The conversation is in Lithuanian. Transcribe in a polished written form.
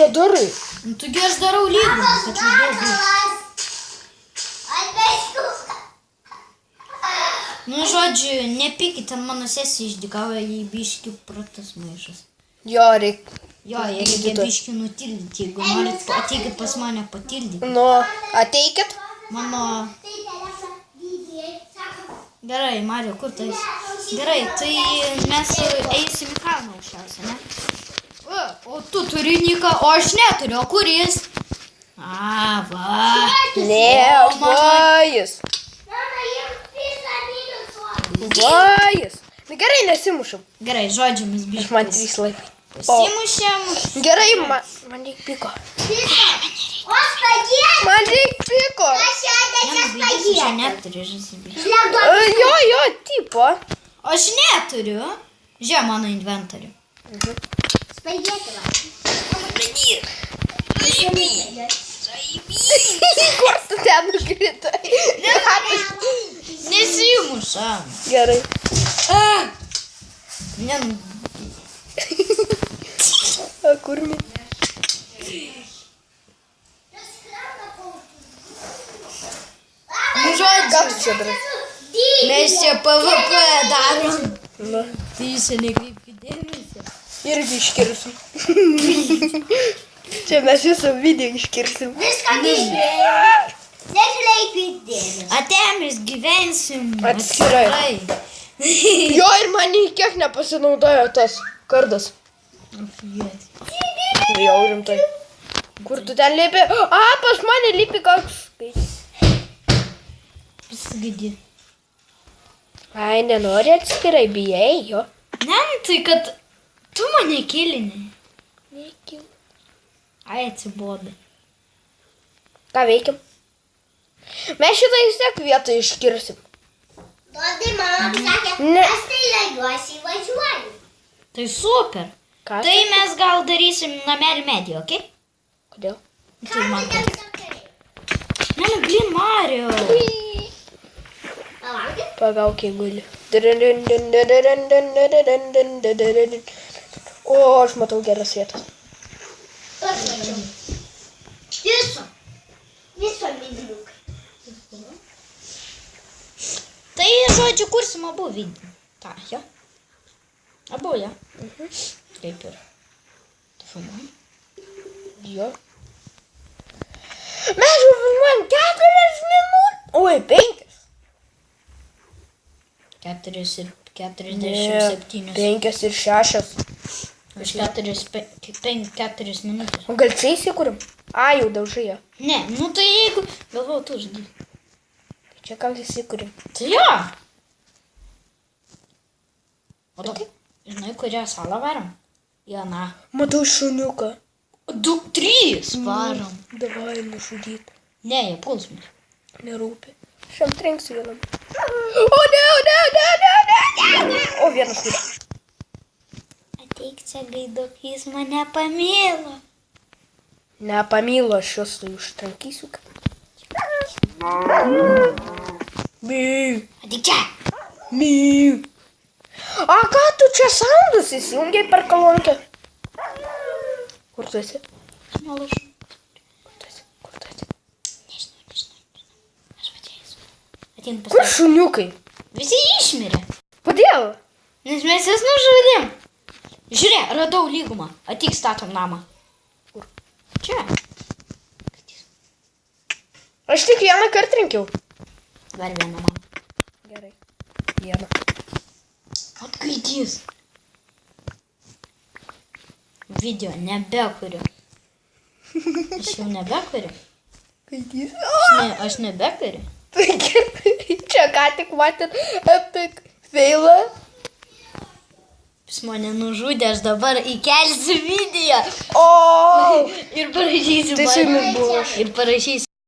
Darai. Nu, taigi aš darau lygumą, kad liūdėdų. Nu, žodžiu, nepykit, ten mano sesija išdykavo, jį biški pratas maišas. Jo, reik. Jo, jie reikia biški nutildyti, jeigu norit, ateikit pas mane patildyti. Nu, ateikit. Mano... Gerai, Mario, kur tai? Gerai, tai mes eisim į kalną aukščiausią, ne? O tu turi Niką, o aš neturiu, o kur jis? A, va. Ne, vajus. Vajus. Na gerai, nesimušam. Gerai, žodžiu, mes biški. Man 3 laikai. Pasimušėm. Gerai, man reik piko. Man reik piko. Čia neturiu, žasibi. Jo, tipo. Aš neturiu. Žiūrėk mano inventorių. Kur tu ten nukritai? Nesimušam. Gerai. Ne, A kur mi? nu žodžiu, Ką tu čia darai? mes čia PvP darom. Na, Tai jūs nekreipkite dėmesio. irgi iškirsim. Čia mes visą video iškirsim. Ate mes gyvensim Atskirai. Jo, ir man nei kiek nepasinaudojo tas kardas. Jau rimtai. Kur tu ten lipi? A, pas mane lipi koks skaičius. Pasigadi. Ai, nenori atskirai, bijai, jo. Ne, tai kad tu mane kilinai. Veikim. Ai, atsibodo. Ką veikim? Mes šitą vis tiek vietą iškirsim. Ne. Tai super. Ką? Tai mes gal darysim namelį medį, okei? Kodėl? Tai man patiko. Ne, nu, blin, Mario. Pagaukiai guli. O, aš matau geras vietas. Viso medinukai. Tai, žodžiu, kursim abu video. Ta, jo. Abu, jo. Kaip ir. Tu filmuoji? Jo. Mes jau filmuojam 4 minutės. Oi, 5. 4 ir 47. 5 ir 6. Už 4 minutės. O gal čia įsikūrim? A, jau daužai jo. Ne, nu tai jeigu... Galvoju, tu žinai. Tai čia gal įsikūrim. Tai jo. O tu, žinai, kurią salą varom? Į aną. Matau šuniuką. 2, 3 varom. Davai nužudyt. Ne, jie puls mus. Nerūpi. Šiam trenksiu vienam. O ne. O vienas yra. Ateik čia, gaiduk, jis mane pamilo. Nepamylo, aš juos tai užtrankysiu. Miu. Ateik čia. Miu. A ką tu čia sandus įsijungiai per kolonkę? Kur tu esi? Smaluš. Kur tu esi? Nežinau. Aš patėsiu. Atein pas Kur tave. šuniukai? Visi išmirė. Kodėl? Nes mes jas nužudėm. Žiūrėk, radau lygumą. Ateik, statom namą. Kur? Čia. Aš tik vieną kartą rinkiau. Dar vieną man. Gerai. Vieną. Atskaitys. Video nebekuriu. Aš jau nebekuriu. Kaitys. Aš nebekuriu. Tai gerai. Čia ką tik matėt epic failą. Jis mane nužudė, aš dabar įkelsiu video. O. Ir parašysiu. Tai su jumis buvo. Ir parašysiu